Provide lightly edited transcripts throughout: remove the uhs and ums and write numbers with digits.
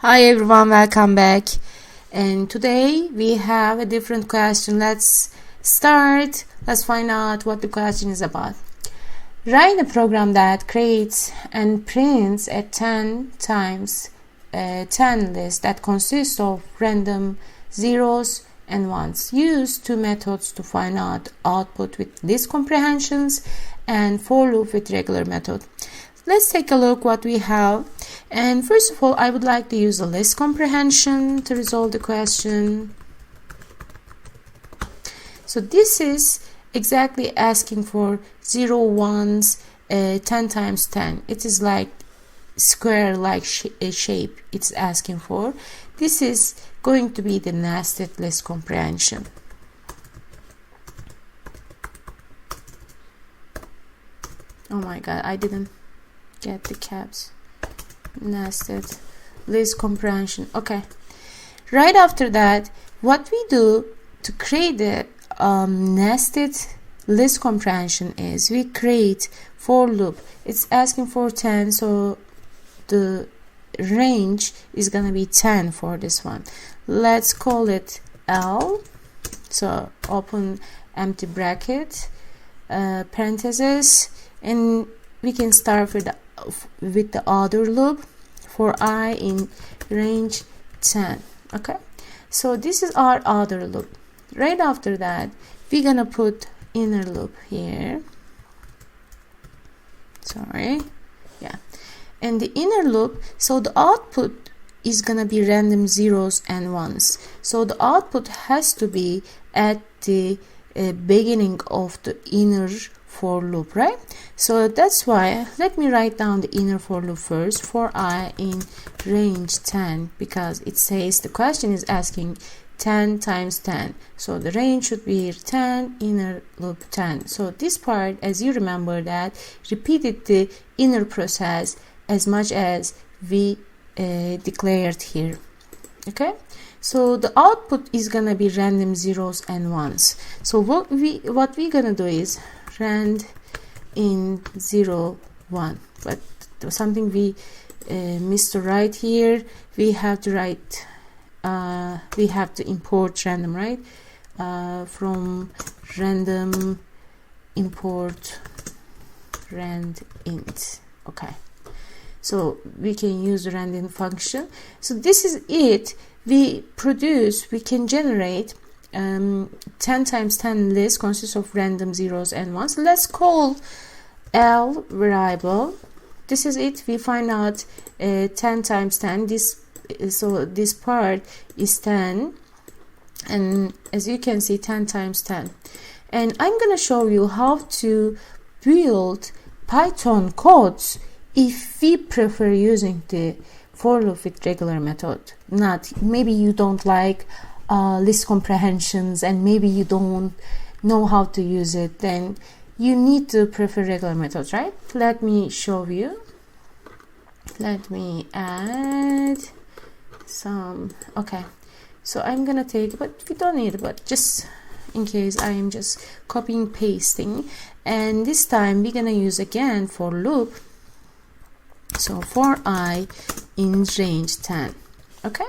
Hi everyone, welcome back. And today we have a different question. Let's start. Let's find out what the question is about. Write a program that creates and prints a 10 times 10 list that consists of random zeros and ones. Use two methods to find out output with list comprehensions and for loop with regular method. Let's take a look what we have. And first of all, I would like to use a list comprehension to resolve the question. So this is exactly asking for 0 ones 10 times 10. It is like square like shape it's asking for. This is going to be the nested list comprehension. Oh my god, I didn't get the caps. Nested list comprehension. Okay, right after that, what we do to create the nested list comprehension is we create for loop. It's asking for 10, so the range is gonna be 10 for this one. Let's call it L. So open empty bracket, parentheses, and we can start with the other loop for I in range 10. Okay, so this is our other loop. Right after that, we're gonna put inner loop here. Sorry, yeah, and the inner loop, so the output is gonna be random zeros and ones. So the output has to be at the beginning of the inner for loop, right? So that's why let me write down the inner for loop first, for I in range 10, because it says the question is asking 10 times 10, so the range should be 10, inner loop 10. So this part, as you remember, that repeated the inner process as much as we declared here. Okay, so the output is gonna be random zeros and ones. So what we're gonna do is rand in 0 1, but something we missed to write here. We have to write we have to import random, right? From random import rand int. Okay, so we can use the random function. So this is it. We can generate 10 times 10 list consists of random zeros and ones. Let's call L variable. This is it. We find out 10 times 10. So this part is 10, and as you can see, 10 times 10. And I'm gonna show you how to build Python codes if we prefer using the for loop with regular method. Maybe you don't like list comprehensions, and maybe you don't know how to use it, then you need to prefer regular methods, right? Let me show you. Let me add some. Okay, so I'm gonna take, but we don't need it, but just in case, I am just copying pasting, and this time we're gonna use again for loop. So for I in range 10. Okay,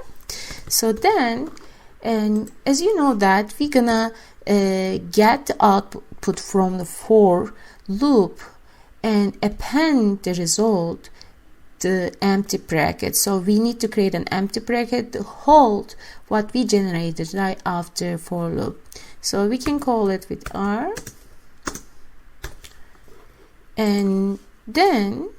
so then, and as you know that we're gonna get the output from the for loop and append the result the empty bracket. So we need to create an empty bracket to hold what we generated right after for loop. So we can call it with R, and then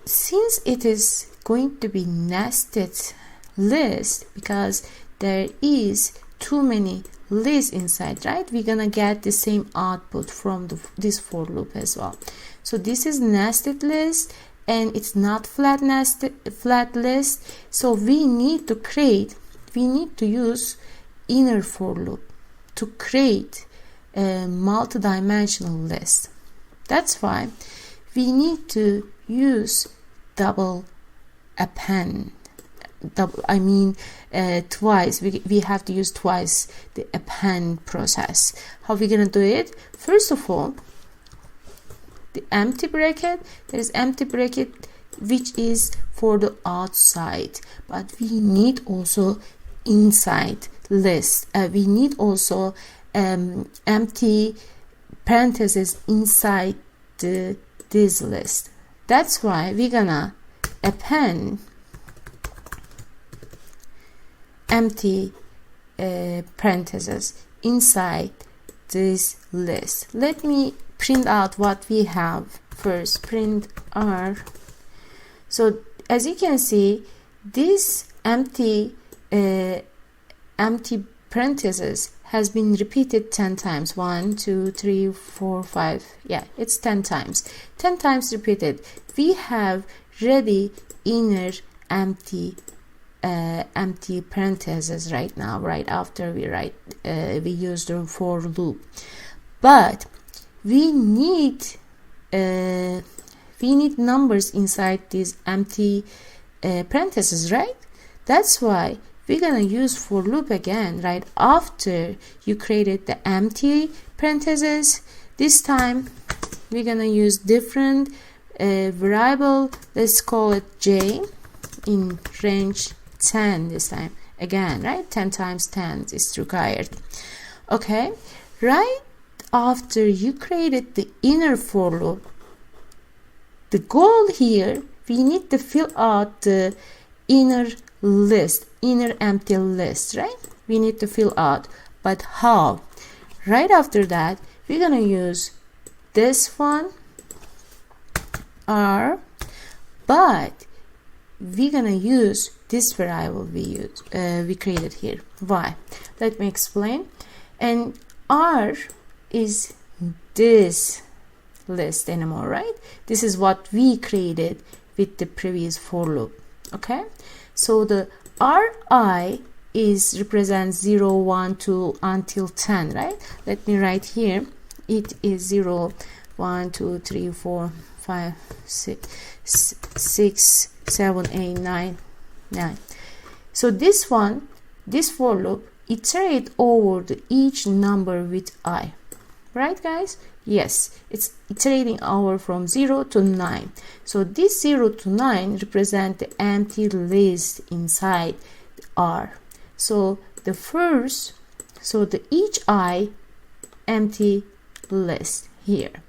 since it is going to be nested list, because there is too many lists inside, right? We're gonna get the same output from this for loop as well. So this is nested list, and it's not flat list. So we need to use inner for loop to create a multi-dimensional list. That's why we need to use double append. Twice. We have to use twice the append process. How are we gonna do it? First of all, the empty bracket, there is empty bracket which is for the outside, but we need also inside list. We need also empty parentheses inside this list. That's why we're gonna append empty parentheses inside this list. Let me print out what we have first. Print R. So as you can see, this empty parentheses has been repeated 10 times. 1, 2, 3, 4, 5. Yeah, it's 10 times. 10 times repeated. We have ready inner empty parentheses right now, right after we use the for loop. But we need numbers inside these empty parentheses, right? That's why we're gonna use for loop again right after you created the empty parentheses. This time we're gonna use different variable. Let's call it J in range 10 this time. Again, right? 10 times 10 is required. Okay, right after you created the inner for loop, the goal here, we need to fill out the inner list, inner empty list, right? We need to fill out, but how? Right after that, we're gonna use this one, R, but we're gonna use this variable we created here. Why? Let me explain. And R is this list anymore, right? This is what we created with the previous for loop. Okay, so the Ri is represents 0, 1, 2 until 10, right? Let me write here. It is 0, 1, 2, 3, 4, 5, 6, 7, 8, 9. So this one, this for loop, iterate over each number with I, right guys? Yes, it's iterating over from 0 to 9. So this 0 to 9 represent the empty list inside R. So the first, so the each I empty list here.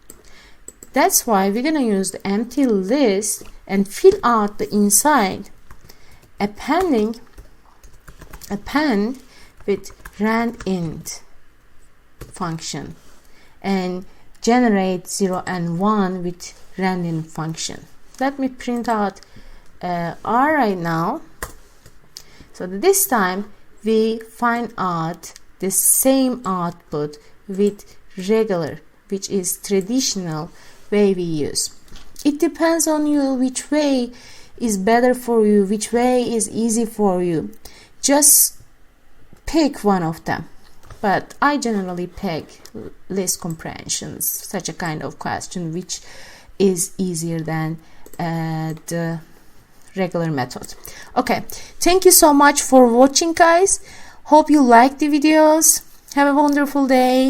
That's why we're gonna use the empty list and fill out the inside, append with randint function and generate 0 and 1 with randint function. Let me print out R right now. So this time we find out the same output with regular, which is traditional way we use. It depends on you which way is better for you, which way is easy for you. Just pick one of them. But I generally pick list comprehensions, such a kind of question which is easier than the regular method. Okay, thank you so much for watching, guys. Hope you liked the videos. Have a wonderful day.